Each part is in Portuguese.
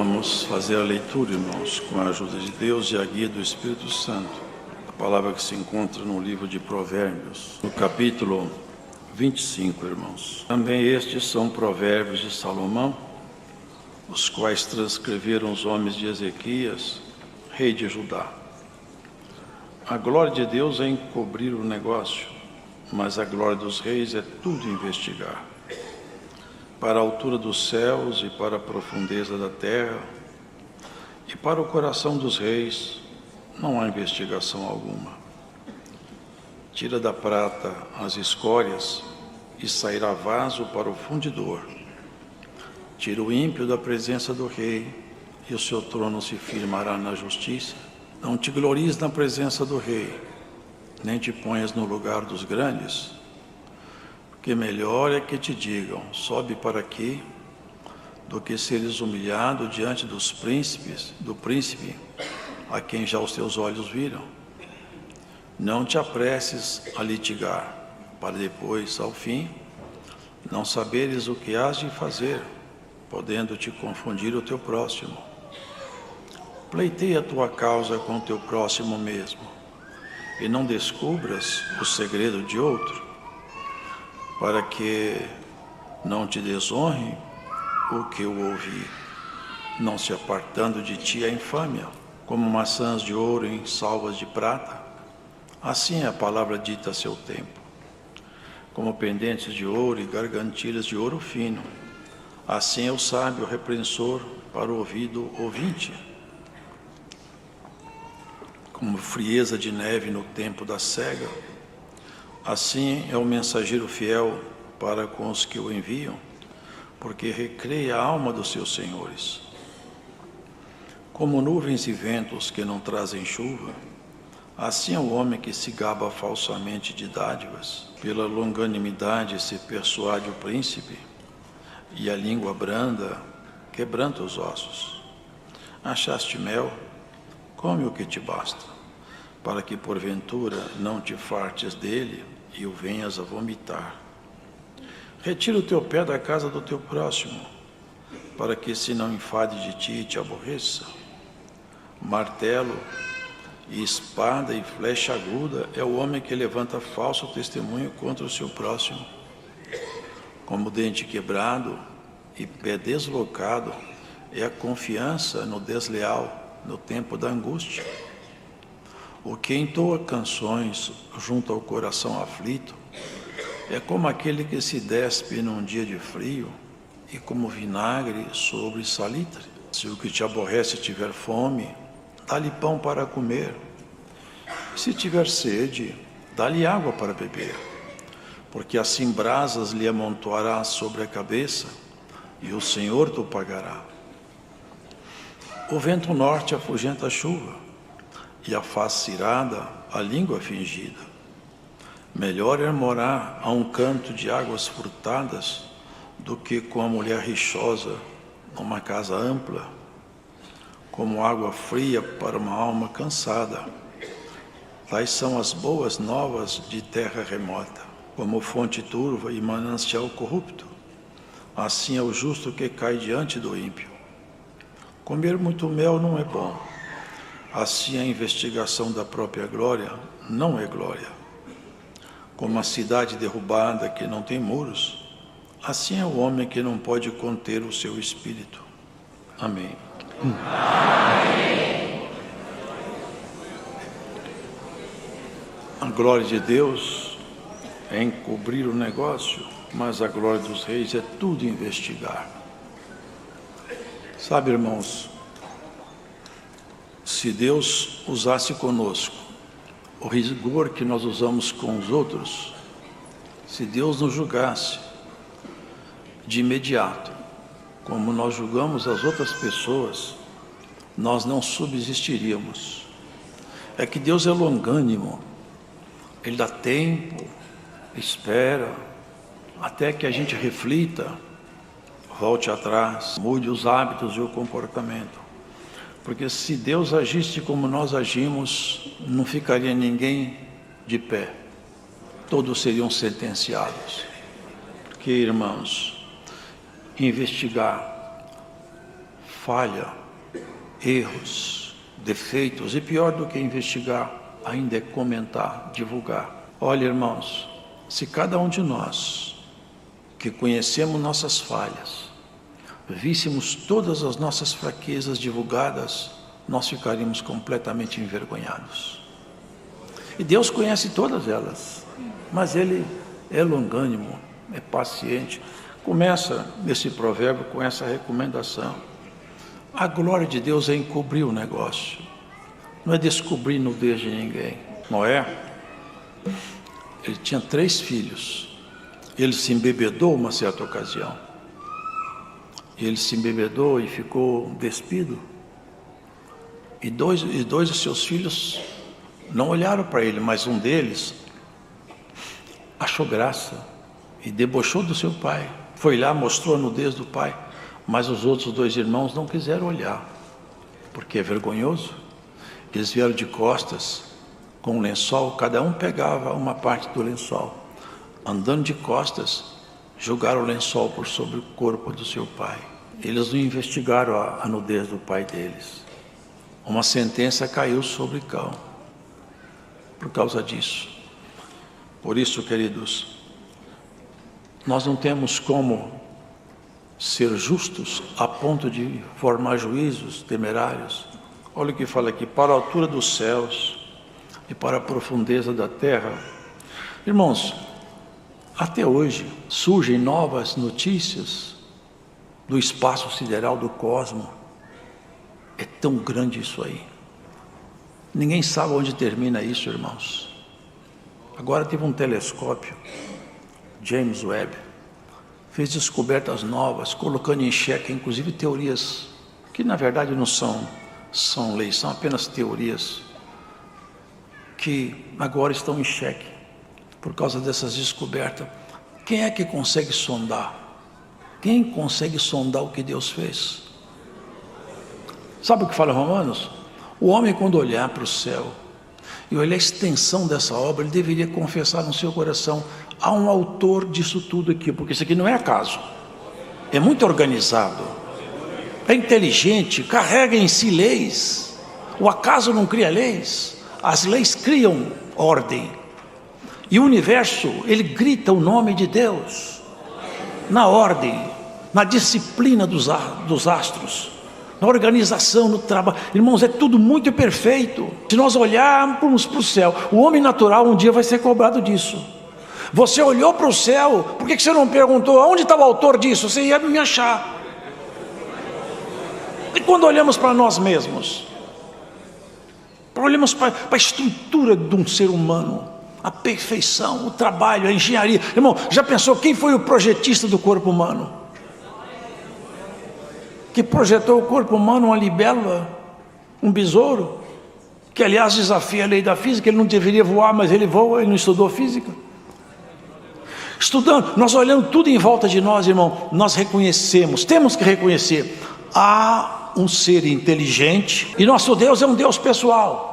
Vamos fazer a leitura, irmãos, com a ajuda de Deus e a guia do Espírito Santo. A palavra que se encontra no livro de Provérbios, no capítulo 25, irmãos. Também estes são provérbios de Salomão, os quais transcreveram os homens de Ezequias, rei de Judá. A glória de Deus é encobrir o negócio, mas a glória dos reis é tudo investigar. Para a altura dos céus e para a profundeza da terra, e para o coração dos reis, não há investigação alguma. Tira da prata as escórias e sairá vaso para o fundidor. Tira o ímpio da presença do rei e o seu trono se firmará na justiça. Não te glories na presença do rei, nem te ponhas no lugar dos grandes, porque melhor é que te digam, sobe para aqui, do que seres humilhado diante do príncipe, a quem já os teus olhos viram. Não te apresses a litigar, para depois, ao fim, não saberes o que has de fazer, podendo te confundir o teu próximo. Pleiteia a tua causa com o teu próximo mesmo, e não descubras o segredo de outro, para que não te desonre o que eu ouvi, não se apartando de ti a infâmia, como maçãs de ouro em salvas de prata, assim é a palavra dita a seu tempo, como pendentes de ouro e gargantilhas de ouro fino, assim é o sábio repreensor para o ouvido ouvinte, como frieza de neve no tempo da cega, assim é o mensageiro fiel para com os que o enviam, porque recreia a alma dos seus senhores. Como nuvens e ventos que não trazem chuva, assim é o homem que se gaba falsamente de dádivas. Pela longanimidade se persuade o príncipe, e a língua branda quebranta os ossos. Achaste mel? Come o que te basta, para que porventura não te fartes dele e o venhas a vomitar. Retira o teu pé da casa do teu próximo, para que se não enfade de ti e te aborreça. Martelo e espada e flecha aguda é o homem que levanta falso testemunho contra o seu próximo. Como dente quebrado e pé deslocado é a confiança no desleal no tempo da angústia. O que entoa canções junto ao coração aflito é como aquele que se despe num dia de frio e como vinagre sobre salitre. Se o que te aborrece tiver fome, dá-lhe pão para comer. Se tiver sede, dá-lhe água para beber, porque assim brasas lhe amontoarás sobre a cabeça e o Senhor te pagará. O vento norte afugenta a chuva, e a face irada, a língua fingida. Melhor é morar a um canto de águas furtadas do que com a mulher rixosa numa casa ampla, como água fria para uma alma cansada. Tais são as boas novas de terra remota, como fonte turva e manancial corrupto. Assim é o justo que cai diante do ímpio. Comer muito mel não é bom. Assim a investigação da própria glória não é glória. Como a cidade derrubada que não tem muros, assim é o homem que não pode conter o seu espírito. Amém. Amém. A glória de Deus é encobrir o negócio, mas a glória dos reis é tudo investigar. Sabe, irmãos, se Deus usasse conosco o rigor que nós usamos com os outros, se Deus nos julgasse de imediato, como nós julgamos as outras pessoas, nós não subsistiríamos. É que Deus é longânimo, Ele dá tempo, espera, até que a gente reflita, volte atrás, mude os hábitos e o comportamento. Porque se Deus agisse como nós agimos, não ficaria ninguém de pé. Todos seriam sentenciados. Porque, irmãos, investigar falha, erros, defeitos, e pior do que investigar, ainda é comentar, divulgar. Olha, irmãos, se cada um de nós, que conhecemos nossas falhas, víssemos todas as nossas fraquezas divulgadas, nós ficaríamos completamente envergonhados. E Deus conhece todas elas, mas Ele é longânimo, é paciente. Começa esse provérbio com essa recomendação. A glória de Deus é encobrir o negócio, não é descobrir nudez de ninguém. Noé, ele tinha 3 filhos, ele se embebedou uma certa ocasião, ele se embebedou e ficou despido, e dois de seus filhos não olharam para ele, mas um deles achou graça e debochou do seu pai, foi lá, mostrou a nudez do pai, mas os outros 2 irmãos não quiseram olhar, porque é vergonhoso. Eles vieram de costas, com um lençol, cada um pegava uma parte do lençol, andando de costas, jogaram o lençol por sobre o corpo do seu pai. Eles não investigaram a nudez do pai deles. Uma sentença caiu sobre Cão, por causa disso. Por isso, queridos, nós não temos como ser justos a ponto de formar juízos temerários. Olha o que fala aqui: para a altura dos céus e para a profundeza da terra. Irmãos, até hoje surgem novas notícias do espaço sideral do cosmos. É tão grande isso aí. Ninguém sabe onde termina isso, irmãos. Agora teve um telescópio, James Webb, fez descobertas novas, colocando em xeque, inclusive, teorias que na verdade não são leis, são apenas teorias, que agora estão em xeque, por causa dessas descobertas. Quem é que consegue sondar? Quem consegue sondar o que Deus fez? Sabe o que fala Romanos? O homem, quando olhar para o céu e olhar a extensão dessa obra, ele deveria confessar no seu coração: há um autor disso tudo aqui, porque isso aqui não é acaso, é muito organizado, é inteligente, carrega em si leis. O acaso não cria leis, as leis criam ordem. E o universo, ele grita o nome de Deus na ordem, na disciplina dos astros, na organização, no trabalho. Irmãos, é tudo muito perfeito. Se nós olharmos para o céu, o homem natural um dia vai ser cobrado disso. Você olhou para o céu, por que você não perguntou onde está o autor disso? Você ia me achar. E quando olhamos para nós mesmos, olhamos para a estrutura de um ser humano, a perfeição, o trabalho, a engenharia. Irmão, já pensou quem foi o projetista do corpo humano? Que projetou o corpo humano, uma libélula, um besouro, que aliás desafia a lei da física. Ele não deveria voar, mas ele voa, ele não estudou física. Estudando, nós olhando tudo em volta de nós, irmão, nós reconhecemos, temos que reconhecer, há um ser inteligente, e nosso Deus é um Deus pessoal.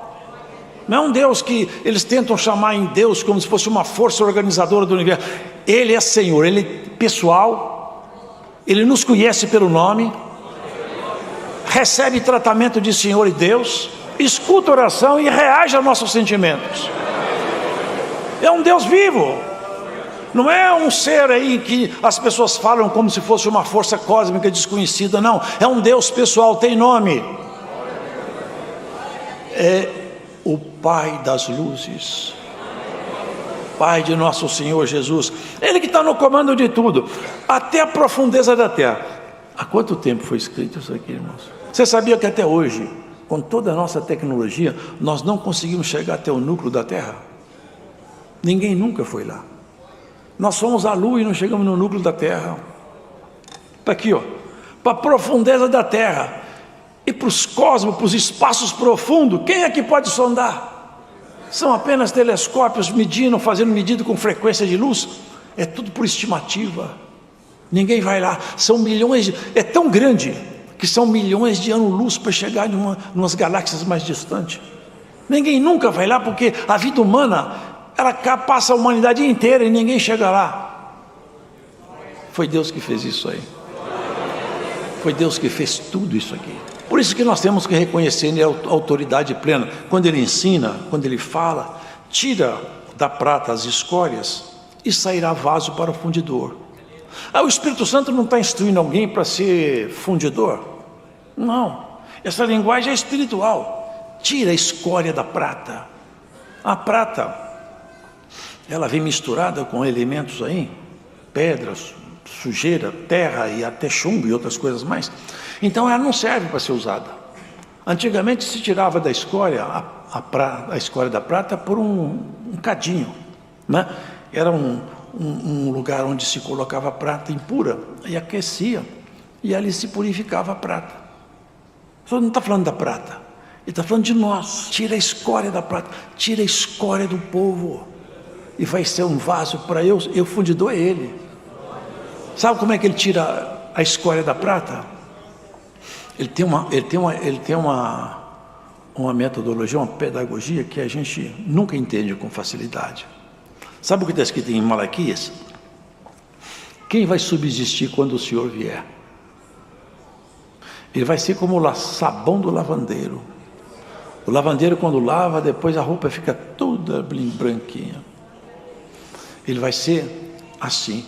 Não é um Deus que eles tentam chamar em Deus como se fosse uma força organizadora do universo. Ele é Senhor, Ele é pessoal, Ele nos conhece pelo nome, recebe tratamento de Senhor e Deus, escuta a oração e reage aos nossos sentimentos. É um Deus vivo, não é um ser aí que as pessoas falam como se fosse uma força cósmica desconhecida, não, é um Deus pessoal, tem nome, é o Pai das luzes, Pai de nosso Senhor Jesus, Ele que está no comando de tudo, até a profundeza da terra. Há quanto tempo foi escrito isso aqui, irmãos? Você sabia que até hoje, com toda a nossa tecnologia, nós não conseguimos chegar até o núcleo da terra? Ninguém nunca foi lá. Nós fomos à lua e não chegamos no núcleo da terra. Está aqui, ó, para a profundeza da terra. E para os cosmos, para os espaços profundos, quem é que pode sondar? São apenas telescópios medindo, fazendo medida com frequência de luz. É tudo por estimativa. Ninguém vai lá. São milhões é tão grande que são milhões de anos-luz para chegar em umas galáxias mais distantes. Ninguém nunca vai lá, porque a vida humana, ela passa a humanidade inteira e ninguém chega lá. Foi Deus que fez isso aí. Foi Deus que fez tudo isso aqui. Por isso que nós temos que reconhecer Ele a autoridade plena. Quando Ele ensina, quando Ele fala, tira da prata as escórias e sairá vaso para o fundidor. O Espírito Santo não está instruindo alguém para ser fundidor? Não. Essa linguagem é espiritual. Tira a escória da prata. A prata, ela vem misturada com elementos aí, pedras, sujeira, terra e até chumbo e outras coisas mais. Então ela não serve para ser usada. Antigamente se tirava da escória, a escória da prata por um cadinho, né? Era um lugar onde se colocava prata impura e aquecia, e ali se purificava a prata. Só não está falando da prata, ele está falando de nós. Tira a escória da prata, tira a escória do povo, e vai ser um vaso para eu fundidor é Ele. Sabe como é que Ele tira a escória da prata? Ele tem uma metodologia, uma pedagogia que a gente nunca entende com facilidade. Sabe o que está escrito em Malaquias? Quem vai subsistir quando o Senhor vier? Ele vai ser como o sabão do lavandeiro. O lavandeiro, quando lava, depois a roupa fica toda branquinha. Ele vai ser assim.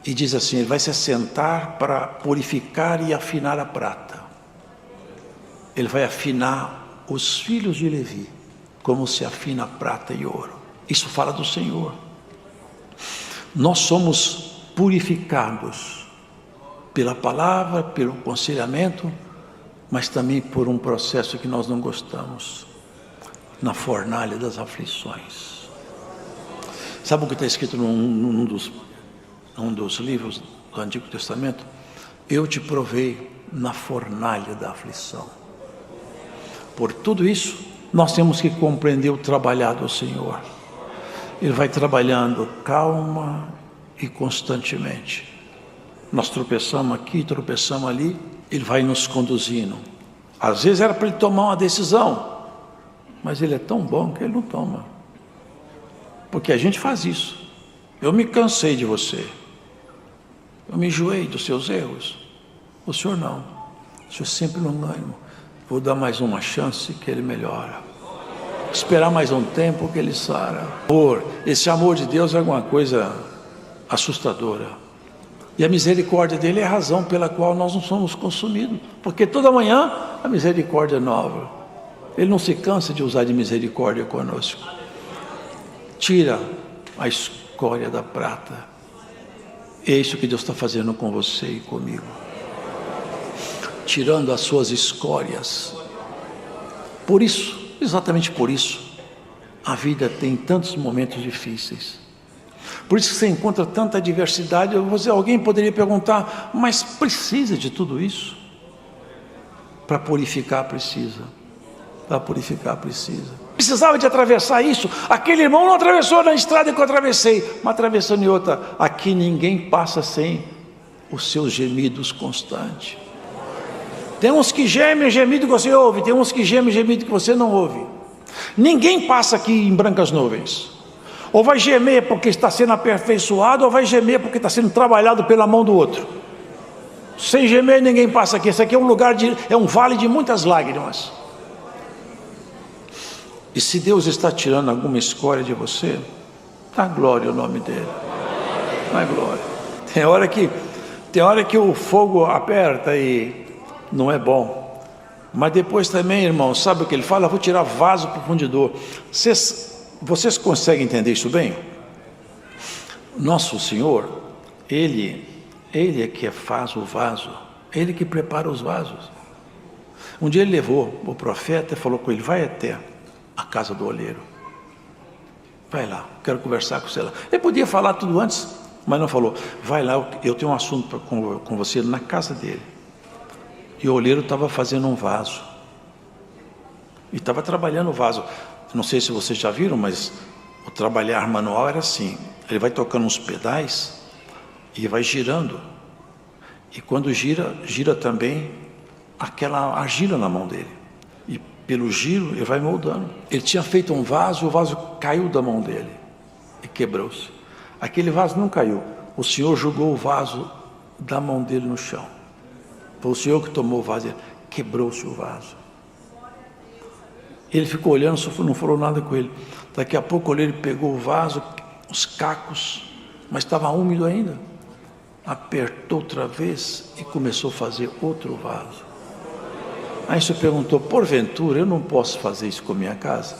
E diz assim, ele vai se assentar para purificar e afinar a prata. Ele vai afinar os filhos de Levi, como se afina a prata e ouro. Isso fala do Senhor. Nós somos purificados pela palavra, pelo aconselhamento, mas também por um processo que nós não gostamos, na fornalha das aflições. Sabe o que está escrito num dos livros do Antigo Testamento? Eu te provei na fornalha da aflição. Por tudo isso, nós temos que compreender o trabalhar do Senhor. Ele vai trabalhando calma e constantemente. Nós tropeçamos aqui, tropeçamos ali, Ele vai nos conduzindo. Às vezes era para Ele tomar uma decisão, mas Ele é tão bom que Ele não toma. Porque a gente faz isso. Eu me cansei de você. Eu me enjoei dos seus erros. O Senhor não. O Senhor sempre no ânimo. Vou dar mais uma chance que Ele melhora. Esperar mais um tempo que Ele sara. Esse amor de Deus é alguma coisa assustadora. E a misericórdia dEle é a razão pela qual nós não somos consumidos. Porque toda manhã a misericórdia é nova. Ele não se cansa de usar de misericórdia conosco. Tira a escória da prata. É isso que Deus está fazendo com você e comigo. Tirando as suas escórias. Por isso, exatamente por isso, a vida tem tantos momentos difíceis. Por isso que você encontra tanta adversidade. Alguém poderia perguntar, mas precisa de tudo isso? Para purificar precisa. Para purificar precisa. Precisava de atravessar isso. Aquele irmão não atravessou na estrada que eu atravessei, mas atravessando em outra. Aqui ninguém passa sem os seus gemidos constantes. Tem uns que gemem gemido que você ouve, tem uns que gemem gemido que você não ouve. Ninguém passa aqui em brancas nuvens. Ou vai gemer porque está sendo aperfeiçoado, ou vai gemer porque está sendo trabalhado pela mão do outro. Sem gemer ninguém passa aqui. Esse aqui é um vale de muitas lágrimas. E se Deus está tirando alguma escória de você, dá glória ao nome dEle. Dá glória. Tem hora que o fogo aperta e não é bom. Mas depois também, irmão, sabe o que Ele fala? Vou tirar vaso para o fundidor. Vocês conseguem entender isso bem? Nosso Senhor, Ele é que faz o vaso. Ele que prepara os vasos. Um dia Ele levou o profeta e falou com ele, vai até a casa do oleiro. Vai lá, quero conversar com você lá. Ele podia falar tudo antes, mas não falou. Vai lá, eu tenho um assunto com você na casa dele. E o oleiro estava fazendo um vaso. E estava trabalhando o vaso. Não sei se vocês já viram, mas o trabalhar manual era assim. Ele vai tocando uns pedais e vai girando. E quando gira também aquela argila na mão dele. E pelo giro ele vai moldando. Ele tinha feito um vaso e o vaso caiu da mão dele e quebrou-se. Aquele vaso não caiu. O Senhor jogou o vaso da mão dele no chão. Foi o Senhor que tomou o vaso, quebrou-se o vaso. Ele ficou olhando, não falou nada com ele. Daqui a pouco ele pegou o vaso, os cacos, mas estava úmido ainda. Apertou outra vez e começou a fazer outro vaso. Aí você perguntou, porventura eu não posso fazer isso com a minha casa?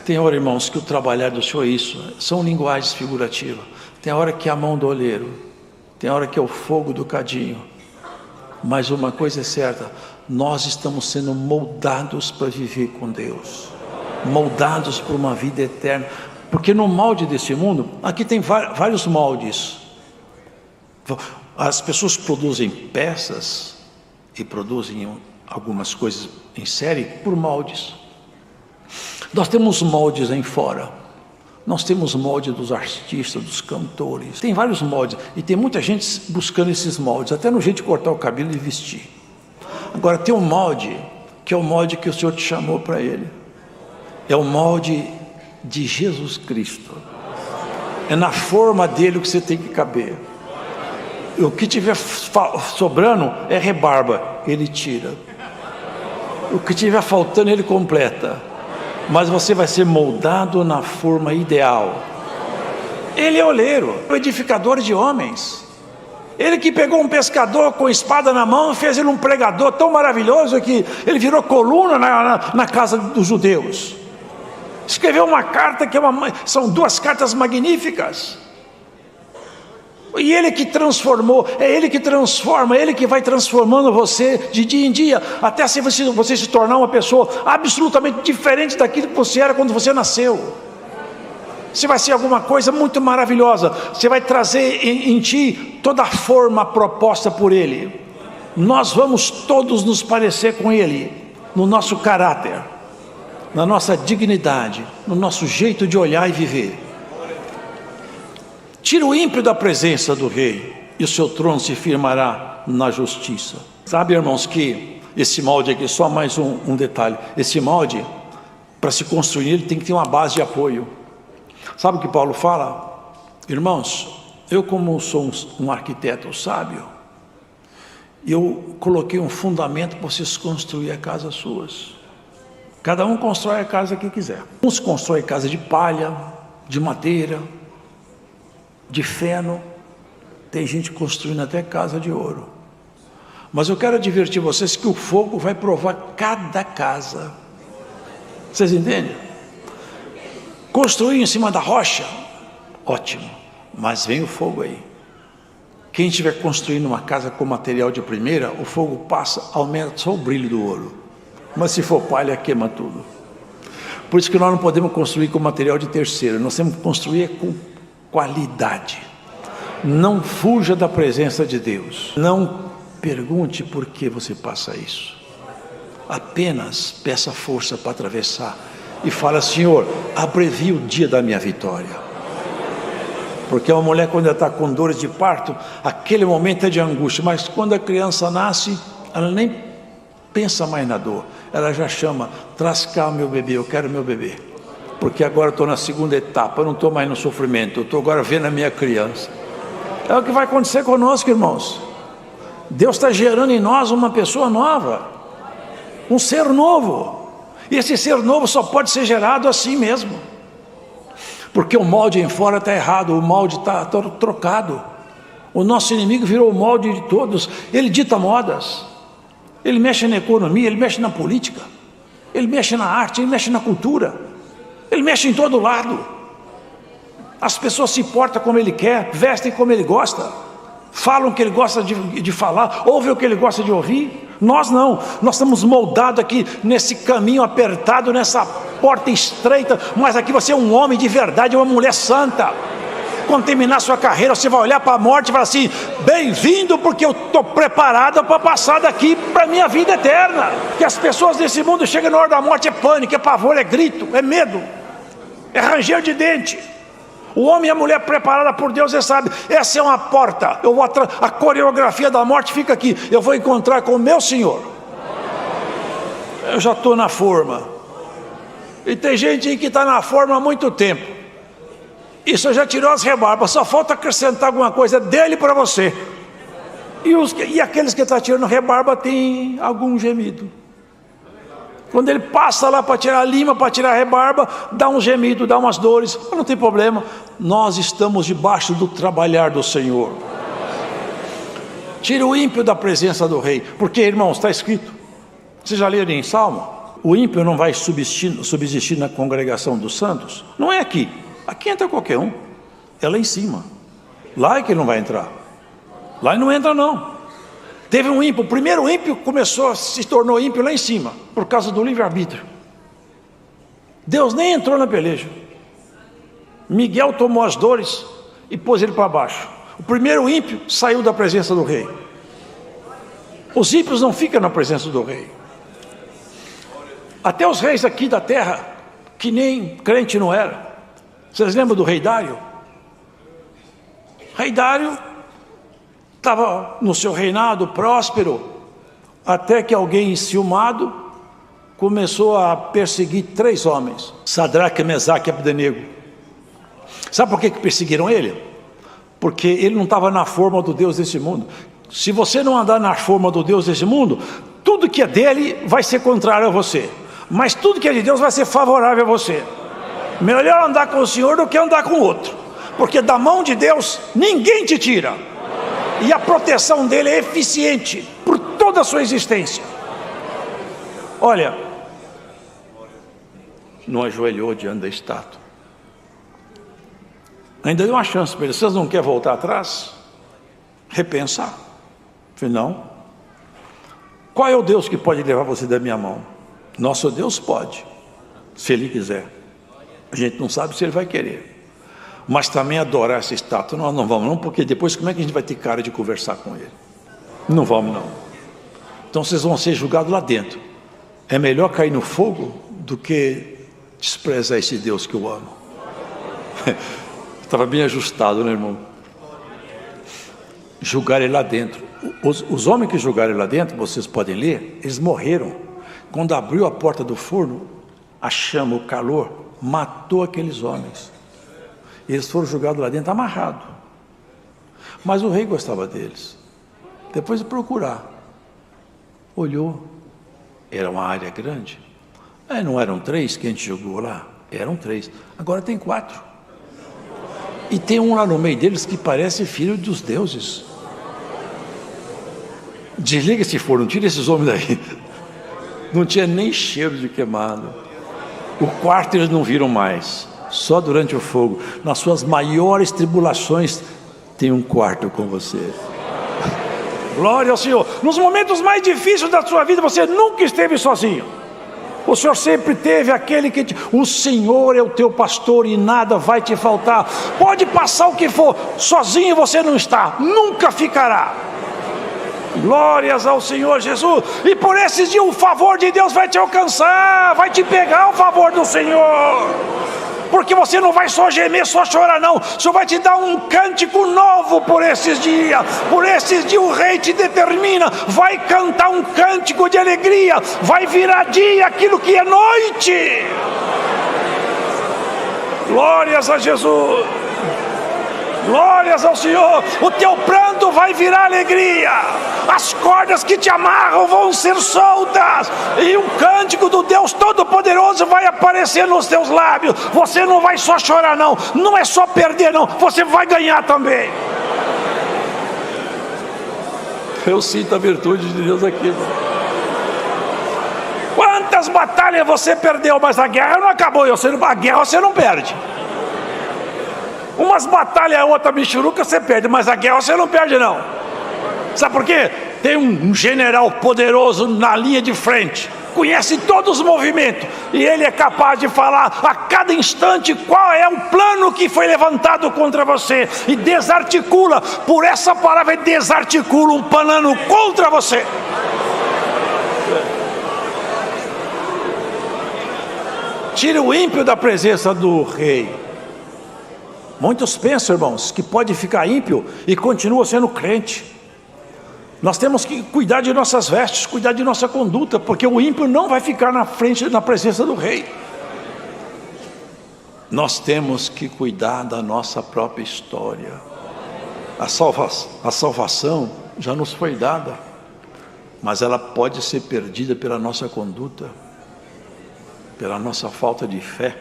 Tem hora, irmãos, que o trabalhar do Senhor é isso, são linguagens figurativas. Tem hora que é a mão do oleiro, tem hora que é o fogo do cadinho. Mas uma coisa é certa, nós estamos sendo moldados para viver com Deus, moldados para uma vida eterna, porque no molde desse mundo, aqui tem vários moldes. As pessoas produzem peças e produzem algumas coisas em série por moldes. Nós temos moldes aí fora, nós temos molde dos artistas, dos cantores, tem vários moldes, e tem muita gente buscando esses moldes, até no jeito de cortar o cabelo e vestir. Agora tem um molde, que é o molde que o Senhor te chamou para ele, é o molde de Jesus Cristo, é na forma dele que você tem que caber. O que tiver sobrando é rebarba, ele tira, o que tiver faltando ele completa. Mas você vai ser moldado na forma ideal. Ele é oleiro, o edificador de homens. Ele que pegou um pescador com espada na mão e fez ele um pregador tão maravilhoso que ele virou coluna na casa dos judeus. Escreveu uma carta que são 2 cartas magníficas. E ele que transformou, é ele que transforma, é ele que vai transformando você de dia em dia, até você se tornar uma pessoa absolutamente diferente daquilo que você era quando você nasceu. Você vai ser alguma coisa muito maravilhosa, você vai trazer em ti toda a forma proposta por ele. Nós vamos todos nos parecer com ele, no nosso caráter, na nossa dignidade, no nosso jeito de olhar e viver. Tira o ímpio da presença do rei, e o seu trono se firmará na justiça. Sabe, irmãos, que esse molde aqui, só mais um detalhe, esse molde, para se construir, ele tem que ter uma base de apoio. Sabe o que Paulo fala? Irmãos, eu como sou um arquiteto sábio, eu coloquei um fundamento para vocês construir a casa suas. Cada um constrói a casa que quiser. Uns constroem casa de palha, de madeira, de feno, tem gente construindo até casa de ouro. Mas eu quero advertir vocês que o fogo vai provar cada casa. Vocês entendem? Construir em cima da rocha, ótimo, mas vem o fogo aí. Quem estiver construindo uma casa com material de primeira, o fogo passa, aumenta só o brilho do ouro. Mas se for palha, queima tudo. Por isso que nós não podemos construir com material de terceira, nós temos que construir com qualidade. Não fuja da presença de Deus. Não pergunte por que você passa isso. Apenas peça força para atravessar e fala: Senhor, abrevia o dia da minha vitória. Porque uma mulher, quando ela está com dores de parto, aquele momento é de angústia, mas quando a criança nasce, ela nem pensa mais na dor, ela já chama: traz cá meu bebê, eu quero meu bebê. Porque agora eu estou na segunda etapa, eu não estou mais no sofrimento, eu estou agora vendo a minha criança. É o que vai acontecer conosco, irmãos. Deus está gerando em nós uma pessoa nova, um ser novo, e esse ser novo só pode ser gerado assim mesmo, porque o molde em fora está errado, o molde está trocado. O nosso inimigo virou o molde de todos, ele dita modas, ele mexe na economia, ele mexe na política, ele mexe na arte, ele mexe na cultura, ele mexe em todo lado. As pessoas se portam como ele quer, vestem como ele gosta, falam o que ele gosta de falar, ouvem o que ele gosta de ouvir. Nós não, nós estamos moldados aqui nesse caminho apertado, nessa porta estreita, mas aqui você é um homem de verdade, uma mulher santa. Quando terminar sua carreira, você vai olhar para a morte e falar assim: bem-vindo, porque eu estou preparado para passar daqui para a minha vida eterna. Que as pessoas desse mundo chegam na hora da morte, é pânico, é pavor, é grito, é medo, é ranger de dente. O homem e a mulher preparada por Deus, você sabe, essa é uma porta. A coreografia da morte fica aqui. Eu vou encontrar com o meu Senhor. Eu já estou na forma. E tem gente aí que está na forma há muito tempo. Isso já tirou as rebarbas, só falta acrescentar alguma coisa dele para você. E aqueles que estão tirando rebarba têm algum gemido. Quando ele passa lá para tirar a lima, para tirar a rebarba, dá um gemido, dá umas dores, mas não tem problema. Nós estamos debaixo do trabalhar do Senhor. Tira o ímpio da presença do rei, porque, irmãos, está escrito, vocês já leram em Salmo? O ímpio não vai subsistir na congregação dos santos. Não é aqui, aqui entra qualquer um, é lá em cima. Lá é que ele não vai entrar, lá ele não entra não. Teve um ímpio, o primeiro ímpio se tornou ímpio lá em cima, por causa do livre-arbítrio. Deus nem entrou na peleja. Miguel tomou as dores e pôs ele para baixo. O primeiro ímpio saiu da presença do rei. Os ímpios não ficam na presença do rei. Até os reis aqui da terra, que nem crente não era. Vocês lembram do rei Dário? Rei Dário estava no seu reinado próspero, até que alguém enciumado começou a perseguir 3 homens, Sadraque, Mesaque e Abdenego. Sabe por que perseguiram ele? Porque ele não estava na forma do Deus desse mundo. Se você não andar na forma do Deus desse mundo, tudo que é dele vai ser contrário a você, mas tudo que é de Deus vai ser favorável a você. Melhor andar com o Senhor do que andar com o outro, porque da mão de Deus ninguém te tira, e a proteção dele é eficiente por toda a sua existência. Olha, não ajoelhou diante da estátua, ainda deu uma chance para ele. Vocês não querem voltar atrás? Repensar? Falei, não. Qual é o Deus que pode levar você da minha mão? Nosso Deus pode, se Ele quiser. A gente não sabe se Ele vai querer. Mas também adorar essa estátua, nós não vamos não, porque depois como é que a gente vai ter cara de conversar com Ele? Não vamos não. Então vocês vão ser julgados lá dentro. É melhor cair no fogo do que desprezar esse Deus que eu amo. Estava bem ajustado, né, irmão? Julgar Ele lá dentro. Os homens que julgaram Ele lá dentro, vocês podem ler, eles morreram. Quando abriu a porta do forno, a chama, o calor, matou aqueles homens. Eles foram julgados lá dentro, amarrados. Mas o rei gostava deles. Depois de procurar, olhou, era uma área grande. Não eram 3 que a gente jogou lá? Eram 3, agora tem 4. E tem um lá no meio deles que parece filho dos deuses. Desliga esse forno, tira esses homens daí. Não tinha nem cheiro de queimado. O quarto eles não viram mais, só durante o fogo. Nas suas maiores tribulações, tem um quarto com você. Glória ao Senhor. Nos momentos mais difíceis da sua vida, você nunca esteve sozinho. O Senhor sempre teve aquele que o Senhor é o teu pastor e nada vai te faltar. Pode passar o que for, sozinho você não está, nunca ficará. Glórias ao Senhor Jesus. E por esses dias o favor de Deus vai te alcançar, vai te pegar o favor do Senhor, porque você não vai só gemer, só chorar não. O Senhor vai te dar um cântico novo por esses dias. Por esses dias o rei te determina, vai cantar um cântico de alegria, vai virar dia aquilo que é noite. Glórias a Jesus. Glórias ao Senhor. O teu pranto vai virar alegria, as cordas que te amarram vão ser soltas, e um cântico do Deus Todo-Poderoso vai aparecer nos teus lábios. Você não vai só chorar não, não é só perder não, você vai ganhar também. Eu sinto a virtude de Deus aqui. Quantas batalhas você perdeu, mas a guerra não acabou. A guerra você não perde. Umas batalhas, outra michuruca você perde, mas a guerra você não perde não. Sabe por quê? Tem um general poderoso na linha de frente, conhece todos os movimentos, e ele é capaz de falar a cada instante qual é o plano que foi levantado contra você, e desarticula, por essa palavra, desarticula um plano contra você. Tira o ímpio da presença do rei. Muitos pensam, irmãos, que pode ficar ímpio e continua sendo crente. Nós temos que cuidar de nossas vestes, cuidar de nossa conduta, porque o ímpio não vai ficar na frente, na presença do rei. Nós temos que cuidar da nossa própria história. A salvação já nos foi dada, mas ela pode ser perdida pela nossa conduta, pela nossa falta de fé.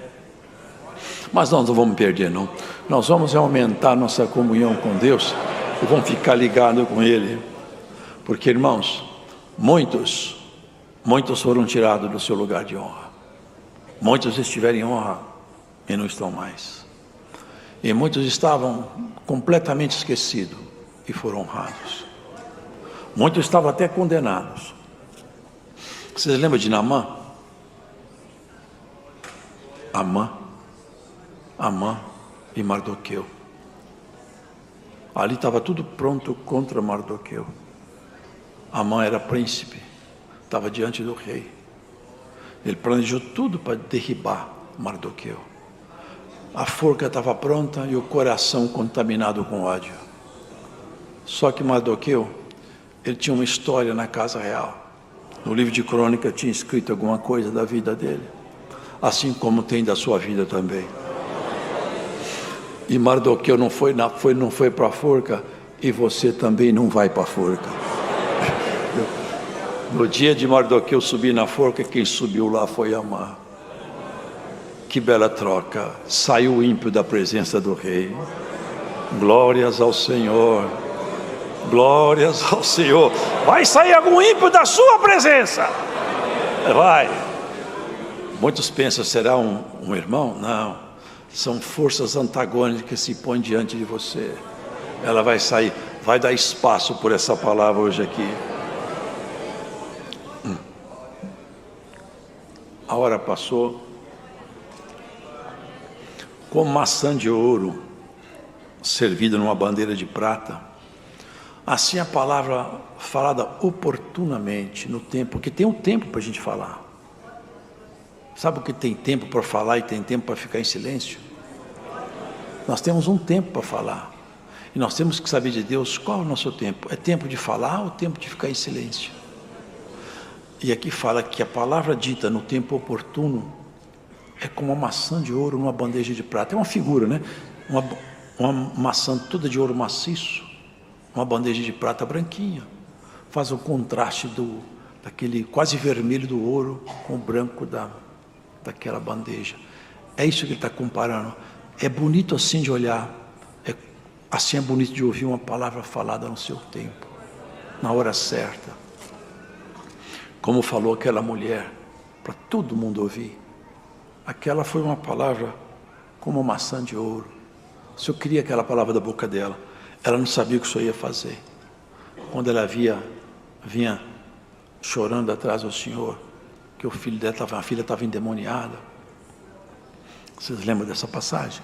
Mas nós não vamos perder, não. Nós vamos aumentar nossa comunhão com Deus e vamos ficar ligados com Ele. Porque, irmãos, muitos foram tirados do seu lugar de honra. Muitos estiveram em honra e não estão mais. E muitos estavam completamente esquecidos e foram honrados. Muitos estavam até condenados. Vocês lembram de Naamã? Amã e Mardoqueu. Ali estava tudo pronto contra Mardoqueu. Amã era príncipe, estava diante do rei. Ele planejou tudo para derribar Mardoqueu. A forca estava pronta e o coração contaminado com ódio. Só que Mardoqueu, ele tinha uma história na casa real. No livro de crônica tinha escrito alguma coisa da vida dele, assim como tem da sua vida também. E Mardoqueu não foi para a forca, e você também não vai para a forca. No dia de Mardoqueu subir na forca, quem subiu lá foi Amã. Que bela troca! Saiu o ímpio da presença do rei. Glórias ao Senhor. Glórias ao Senhor. Vai sair algum ímpio da sua presença? Vai. Muitos pensam, será um irmão? Não. São forças antagônicas que se põem diante de você. Ela vai sair, vai dar espaço por essa palavra hoje aqui. A hora passou. Como maçã de ouro servida numa bandeira de prata, assim a palavra falada oportunamente no tempo, porque tem um tempo para a gente falar. Sabe o que tem tempo para falar e tem tempo para ficar em silêncio? Nós temos um tempo para falar, e nós temos que saber de Deus qual é o nosso tempo. É tempo de falar ou tempo de ficar em silêncio? E aqui fala que a palavra dita no tempo oportuno é como uma maçã de ouro numa bandeja de prata. É uma figura, né? Uma maçã toda de ouro maciço, uma bandeja de prata branquinha. Faz o contraste daquele quase vermelho do ouro com o branco daquela bandeja. É isso que ele está comparando. É bonito assim de olhar, assim é bonito de ouvir uma palavra falada no seu tempo, na hora certa. Como falou aquela mulher, para todo mundo ouvir. Aquela foi uma palavra como uma maçã de ouro. O Senhor queria aquela palavra da boca dela. Ela não sabia o que o Senhor ia fazer. Quando ela vinha chorando atrás do Senhor, que o filho dela a filha estava endemoniada. Vocês lembram dessa passagem?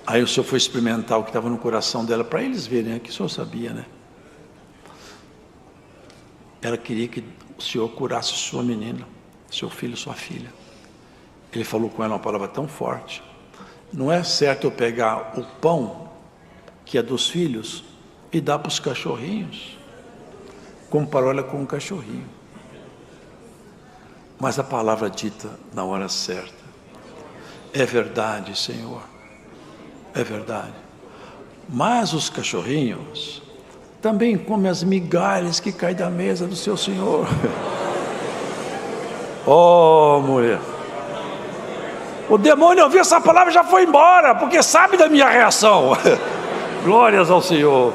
Aí o Senhor foi experimentar o que estava no coração dela, para eles verem, que o Senhor sabia, né? Ela queria que o Senhor curasse sua menina, seu filho, sua filha. Ele falou com ela uma palavra tão forte: não é certo eu pegar o pão que é dos filhos e dar para os cachorrinhos. Comparou ela com um cachorrinho. Mas a palavra dita na hora certa. É verdade, Senhor. É verdade. Mas os cachorrinhos também comem as migalhas que caem da mesa do seu Senhor. Oh, mulher. O demônio ouviu essa palavra e já foi embora, porque sabe da minha reação. Glórias ao Senhor.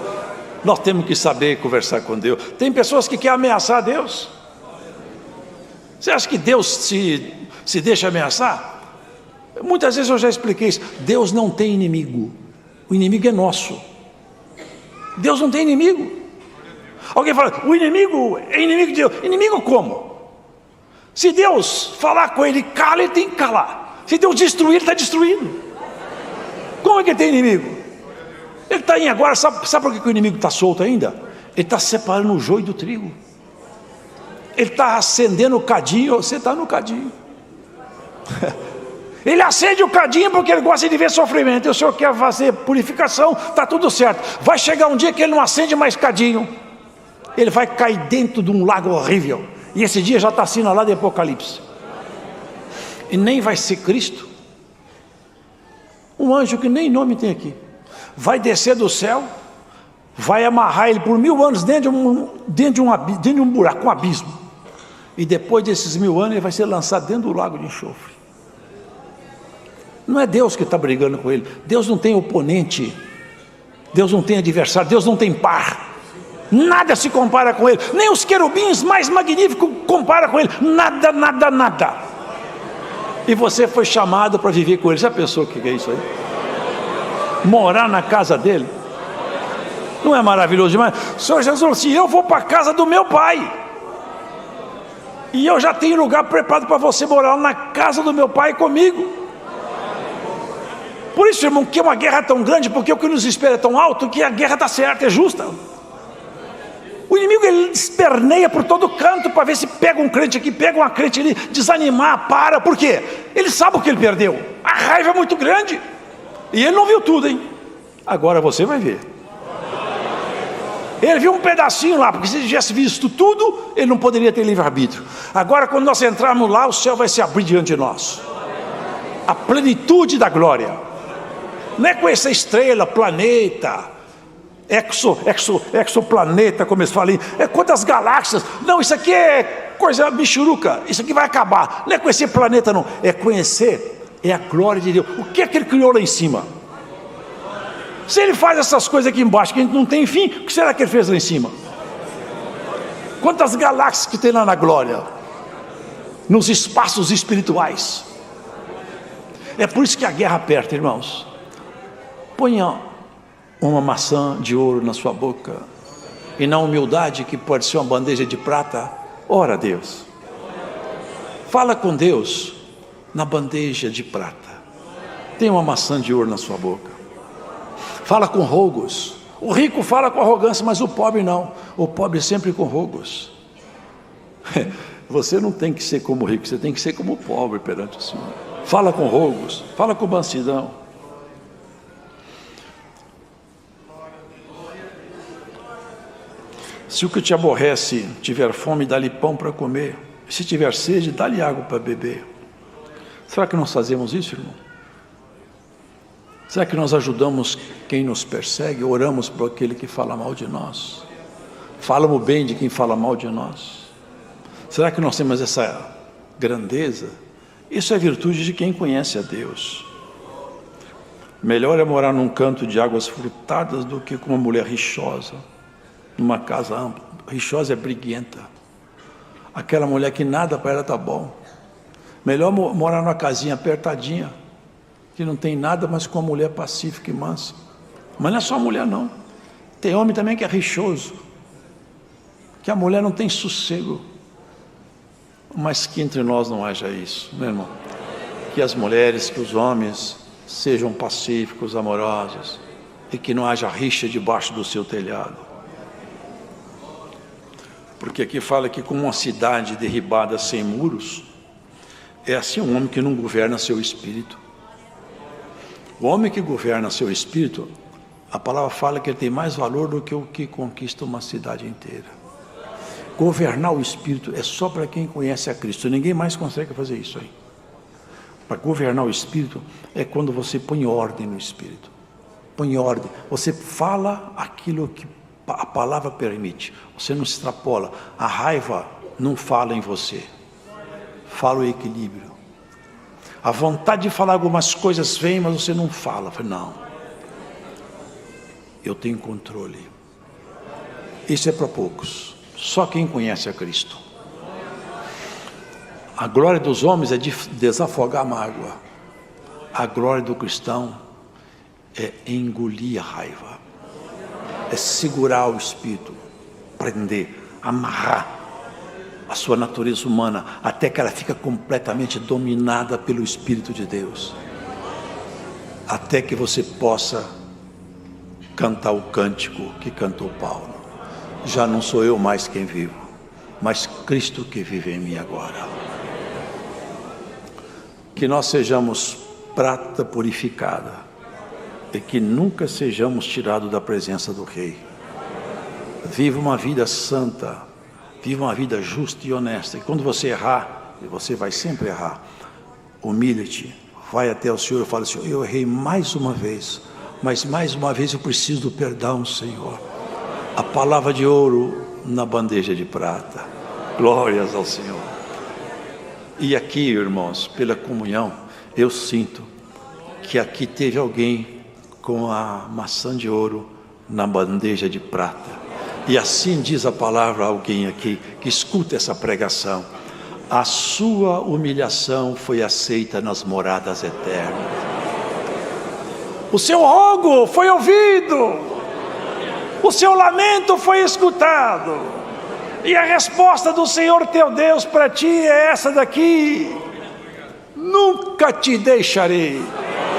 Nós temos que saber conversar com Deus. Tem pessoas que querem ameaçar Deus. Você acha que Deus se deixa ameaçar? Muitas vezes eu já expliquei isso. Deus não tem inimigo. O inimigo é nosso. Deus não tem inimigo. Alguém fala, o inimigo é inimigo de Deus. Inimigo como? Se Deus falar com ele, cala, ele tem que calar. Se Deus destruir, ele está destruindo. Como é que ele tem inimigo? Ele está em agora, sabe por que o inimigo está solto ainda? Ele está separando o joio do trigo. Ele está acendendo o cadinho, você está no cadinho. Ele acende o cadinho porque ele gosta de ver sofrimento. E o Senhor quer fazer purificação, está tudo certo. Vai chegar um dia que ele não acende mais cadinho. Ele vai cair dentro de um lago horrível. E esse dia já está assinalado em Apocalipse. E nem vai ser Cristo. Um anjo que nem nome tem aqui. Vai descer do céu, vai amarrar ele por 1000 anos dentro de um buraco, um abismo. E depois desses 1000 anos ele vai ser lançado dentro do lago de enxofre. Não é Deus que está brigando com ele. Deus não tem oponente. Deus não tem adversário. Deus não tem par. Nada se compara com ele. Nem os querubins mais magníficos comparam com ele. Nada, nada, nada. E você foi chamado para viver com ele. Já pensou o que é isso aí? Morar na casa dele. Não é maravilhoso demais? O Senhor Jesus falou assim: eu vou para a casa do meu pai. E eu já tenho lugar preparado para você morar na casa do meu pai comigo. Por isso, irmão, que é uma guerra tão grande, porque o que nos espera é tão alto, que a guerra está certa, é justa. O inimigo, ele esperneia por todo canto, para ver se pega um crente aqui, pega uma crente ali, desanimar, para. Por quê? Ele sabe o que ele perdeu. A raiva é muito grande. E ele não viu tudo, hein? Agora você vai ver. Ele viu um pedacinho lá, porque se ele tivesse visto tudo, ele não poderia ter livre-arbítrio. Agora, quando nós entrarmos lá, o céu vai se abrir diante de nós. A plenitude da glória. Não é com essa estrela, planeta, exoplaneta, como eles falam, é quantas galáxias. Não, isso aqui é coisa bichuruca, isso aqui vai acabar. Não é conhecer planeta, não, é conhecer, é a glória de Deus. O que é que ele criou lá em cima? Se ele faz essas coisas aqui embaixo, que a gente não tem fim, o que será que ele fez lá em cima? Quantas galáxias que tem lá na glória, nos espaços espirituais. É por isso que a guerra aperta, irmãos. Ponha uma maçã de ouro na sua boca, e na humildade, que pode ser uma bandeja de prata, ora a Deus. Fala com Deus na bandeja de prata. Tem uma maçã de ouro na sua boca. Fala com rogos. O rico fala com arrogância, mas o pobre não. O pobre sempre com rogos. Você não tem que ser como o rico, você tem que ser como o pobre perante o Senhor. Fala com rogos, fala com mansidão. Se o que te aborrece tiver fome, dá-lhe pão para comer. Se tiver sede, dá-lhe água para beber. Será que nós fazemos isso, irmão? Será que nós ajudamos quem nos persegue? Oramos por aquele que fala mal de nós? Falamos bem de quem fala mal de nós? Será que nós temos essa grandeza? Isso é virtude de quem conhece a Deus. Melhor é morar num canto de águas frutadas do que com uma mulher rixosa, numa casa ampla. Rixosa é briguenta. Aquela mulher que nada para ela está bom. Melhor morar numa casinha apertadinha, que não tem nada, mas com uma mulher pacífica e mansa. Mas não é só mulher, não. Tem homem também que é rixoso, que a mulher não tem sossego. Mas que entre nós não haja isso, meu irmão. Que as mulheres, que os homens sejam pacíficos, amorosos, e que não haja rixa debaixo do seu telhado. Porque aqui fala que, como uma cidade derribada sem muros, é assim um homem que não governa seu espírito. O homem que governa seu espírito, a palavra fala que ele tem mais valor do que o que conquista uma cidade inteira. Governar o espírito é só para quem conhece a Cristo. Ninguém mais consegue fazer isso aí. Para governar o espírito é quando você põe ordem no espírito. Põe ordem. Você fala aquilo que a palavra permite. Você não se extrapola. A raiva não fala em você. Fala o equilíbrio. A vontade de falar algumas coisas vem, mas você não fala. Não. Eu tenho controle. Isso é para poucos. Só quem conhece a Cristo. A glória dos homens é de desafogar a mágoa. A glória do cristão é engolir a raiva. É segurar o espírito, prender, amarrar a sua natureza humana, até que ela fica completamente dominada pelo Espírito de Deus. Até que você possa cantar o cântico que cantou Paulo. Já não sou eu mais quem vivo, mas Cristo que vive em mim agora. Que nós sejamos prata purificada e que nunca sejamos tirados da presença do Rei. Viva uma vida santa, viva uma vida justa e honesta. E quando você errar, e você vai sempre errar, humilhe-te, vai até o Senhor e fala: Senhor, eu errei mais uma vez, mas mais uma vez eu preciso do perdão, Senhor. a palavra de ouro na bandeja de prata. Glórias ao Senhor. E aqui, irmãos, pela comunhão, eu sinto que aqui teve alguém com a maçã de ouro na bandeja de prata. E assim diz a palavra a alguém aqui que escuta essa pregação: a sua humilhação foi aceita nas moradas eternas. O seu rogo foi ouvido, o seu lamento foi escutado, e a resposta do Senhor teu Deus para ti é essa daqui: nunca te deixarei,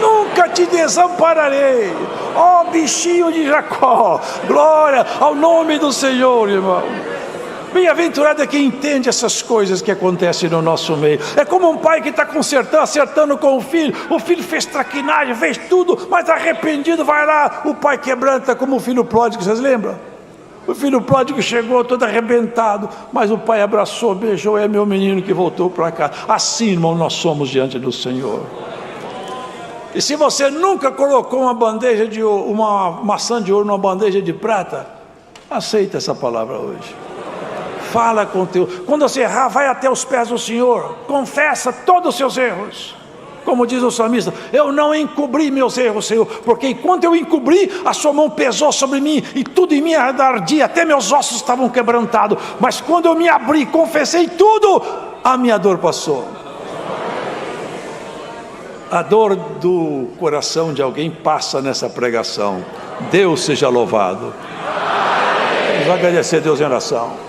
nunca te desampararei, ó bichinho de Jacó. Glória ao nome do Senhor, irmão. Bem-aventurado é quem entende essas coisas que acontecem no nosso meio. É como um pai que está acertando com o filho fez traquinagem, fez tudo, mas arrependido vai lá, o pai quebranta, como o filho pródigo, vocês lembram? O filho pródigo chegou todo arrebentado, mas o pai abraçou, beijou, é meu menino que voltou para cá. Assim, irmão, nós somos diante do Senhor. E se você nunca colocou uma maçã de ouro numa bandeja de prata, aceita essa palavra hoje. Fala com teu. Quando você errar, vai até os pés do Senhor, confessa todos os seus erros. Como diz o salmista: eu não encobri meus erros, Senhor, porque enquanto eu encobri, a sua mão pesou sobre mim, e tudo em mim ardia, até meus ossos estavam quebrantados. Mas quando eu me abri, confessei tudo, a minha dor passou. A dor do coração de alguém passa nessa pregação. Deus seja louvado. Vamos agradecer a Deus em oração.